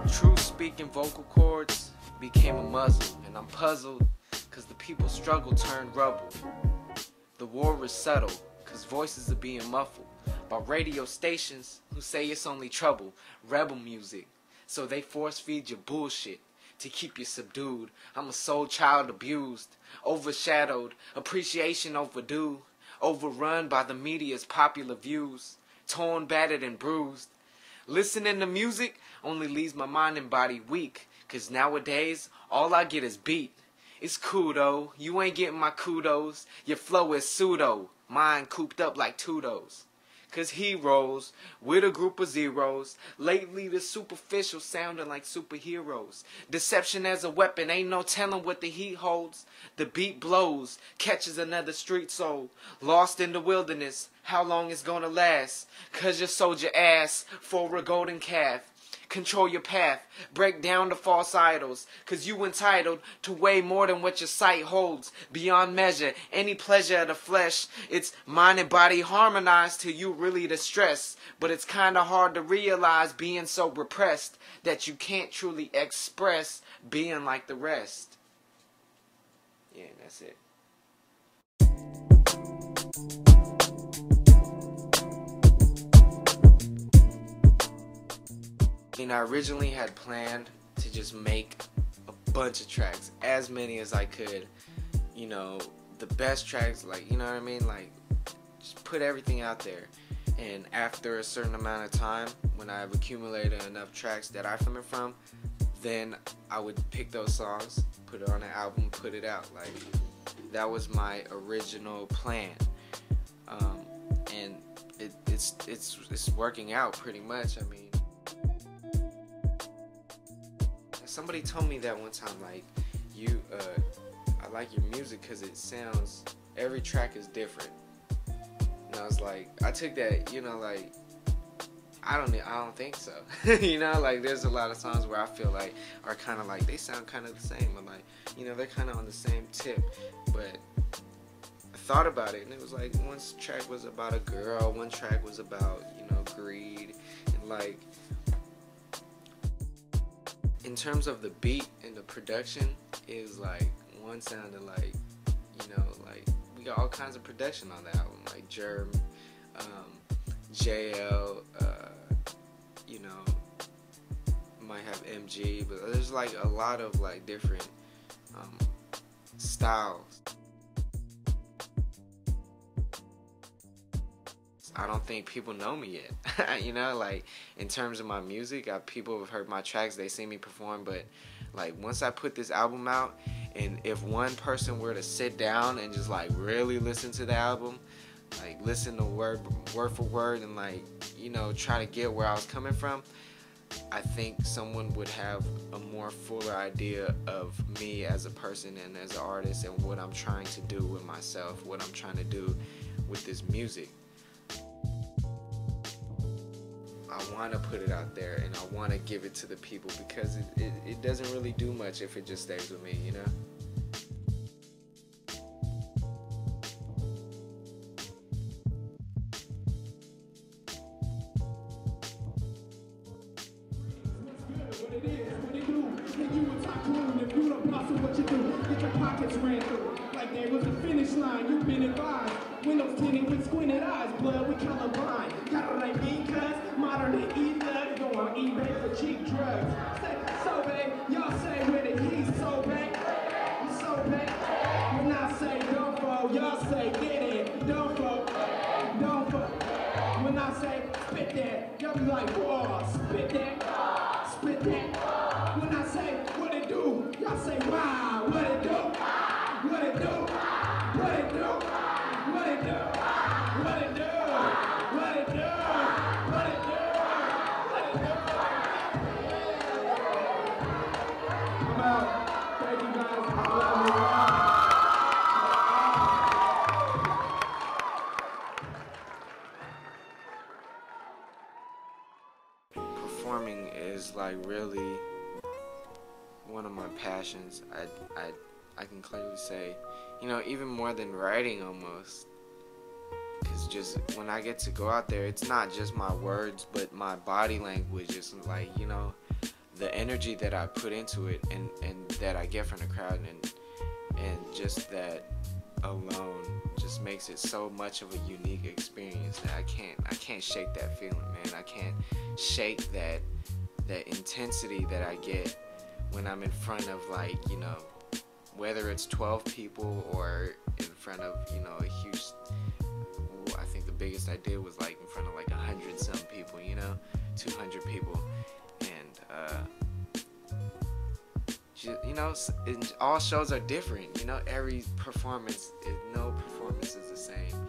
True speaking vocal cords became a muzzle, and I'm puzzled cause the people's struggle turned rubble. The war is subtle cause voices are being muffled by radio stations who say it's only trouble. Rebel music, so they force feed you bullshit to keep you subdued. I'm a soul child abused, overshadowed, appreciation overdue, overrun by the media's popular views, torn, battered, and bruised. Listening to music only leaves my mind and body weak, cause nowadays all I get is beat. It's cool though, you ain't getting my kudos. Your flow is pseudo, mine cooped up like Tudos. Cause heroes, with a group of zeros, lately the superficial sounding like superheroes. Deception as a weapon, ain't no telling what the heat holds. The beat blows, catches another street soul. Lost in the wilderness, how long it's gonna last? Cause you sold your ass for a golden calf. Control your path, break down the false idols, cause you entitled to way more than what your sight holds. Beyond measure, any pleasure of the flesh, it's mind and body harmonized till you really distress. But it's kinda hard to realize being so repressed that you can't truly express being like the rest. Yeah, that's it. I originally had planned to just make a bunch of tracks, as many as I could, you know, the best tracks, like, you know what I mean, like, just put everything out there. And after a certain amount of time, when I've accumulated enough tracks that I'm coming from, then I would pick those songs, put it on an album, put it out. Like, that was my original plan. And it's working out pretty much. I mean, somebody told me that one time, like, I like your music because it sounds, every track is different. And I was like, I took that, you know, like, I don't think so. You know, like, there's a lot of songs where I feel like are kind of like, they sound kind of the same. I'm like, you know, they're kind of on the same tip. But I thought about it, and it was like, one track was about a girl, one track was about, you know, greed, and like, in terms of the beat and the production, is like, one sounded like, you know, like, we got all kinds of production on the album, like Germ, JL, you know, might have MG, but there's like a lot of like different styles. I don't think people know me yet. You know, like, in terms of my music, people have heard my tracks, they see me perform, but like, once I put this album out, and if one person were to sit down and just like really listen to the album, like listen to word for word, and like, you know, try to get where I was coming from, I think someone would have a more fuller idea of me as a person and as an artist, and what I'm trying to do with myself, what I'm trying to do with this music. I want to put it out there, and I want to give it to the people, because it doesn't really do much if it just stays with me, you know? Like there was a finish line, you've been advised. Windows tinted with squinted eyes, blood we colorblind. Got it like me, cuz modern and e-thug. Go on eBay for cheap drugs. Say, so babe, y'all say where the he's so babe. I'm so babe. When I say don't fall, y'all say get in. Don't fall, don't fall. When I say spit that, y'all be like, whoa, spit that, spit that. When I say what it do, y'all say wow, what it do. What performing is like really one of my passions. I can clearly say, you know, even more than writing almost. Because just when I get to go out there, it's not just my words, but my body language. It's like, you know, the energy that I put into it and that I get from the crowd, and just that alone just makes it so much of a unique experience that I can't shake that feeling, man. I can't shake that intensity that I get when I'm in front of, like, you know, whether it's 12 people or in front of, you know, a huge, I think the biggest I did was like in front of like 100 some people, you know, 200 people. And you know, all shows are different, you know. Every performance, no performance is the same.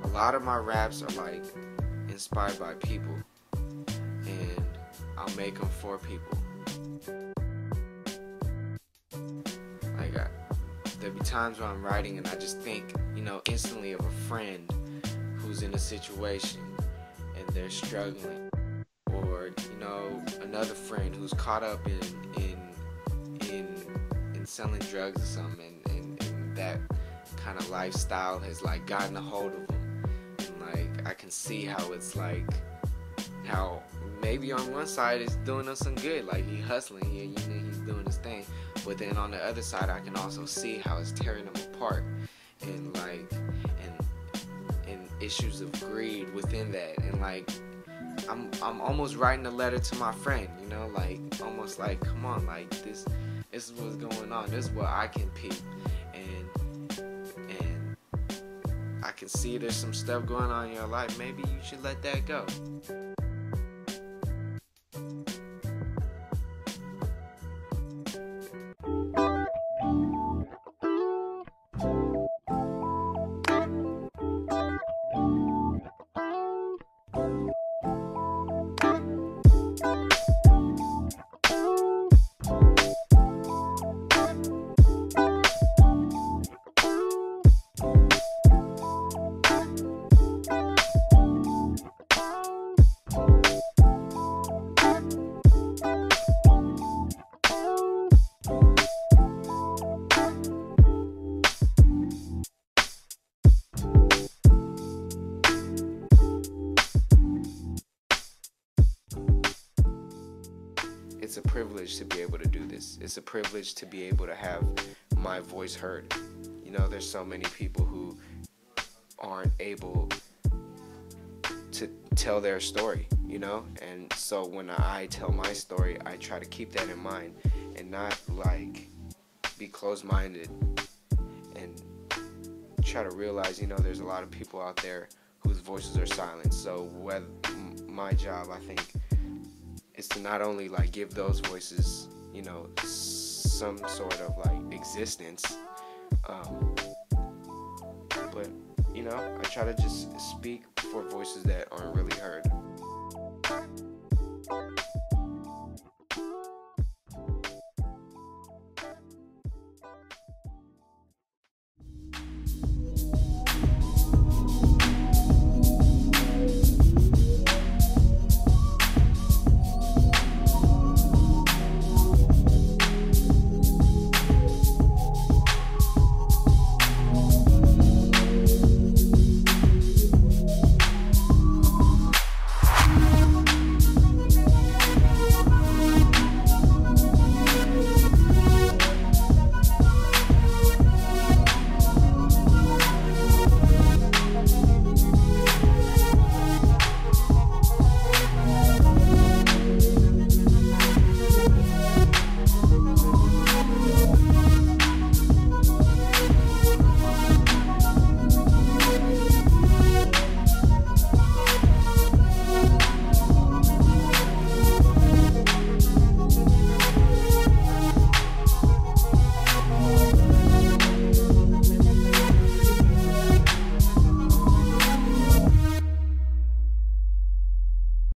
A lot of my raps are like inspired by people, and I'll make them for people. Like there'll be times where I'm writing and I just think, you know, instantly of a friend who's in a situation and they're struggling, or, you know, another friend who's caught up in selling drugs or something, and that kind of lifestyle has like gotten a hold of them. And like I can see how it's like, how maybe on one side it's doing us some good, like he hustling, you know, he's doing his thing, but then on the other side I can also see how it's tearing them apart, and like and issues of greed within that. And like I'm almost writing a letter to my friend, you know, like almost like, come on, like this is what's going on, this is what I can peep, and I can see there's some stuff going on in your life, maybe you should let that go. It's a privilege to be able to do this. It's a privilege to be able to have my voice heard. You know, there's so many people who aren't able to tell their story, you know? And so when I tell my story, I try to keep that in mind and not like be closed-minded, and try to realize, you know, there's a lot of people out there whose voices are silenced. So my job, I think, is to not only like give those voices, you know, some sort of like existence, but, you know, I try to just speak for voices that aren't really heard.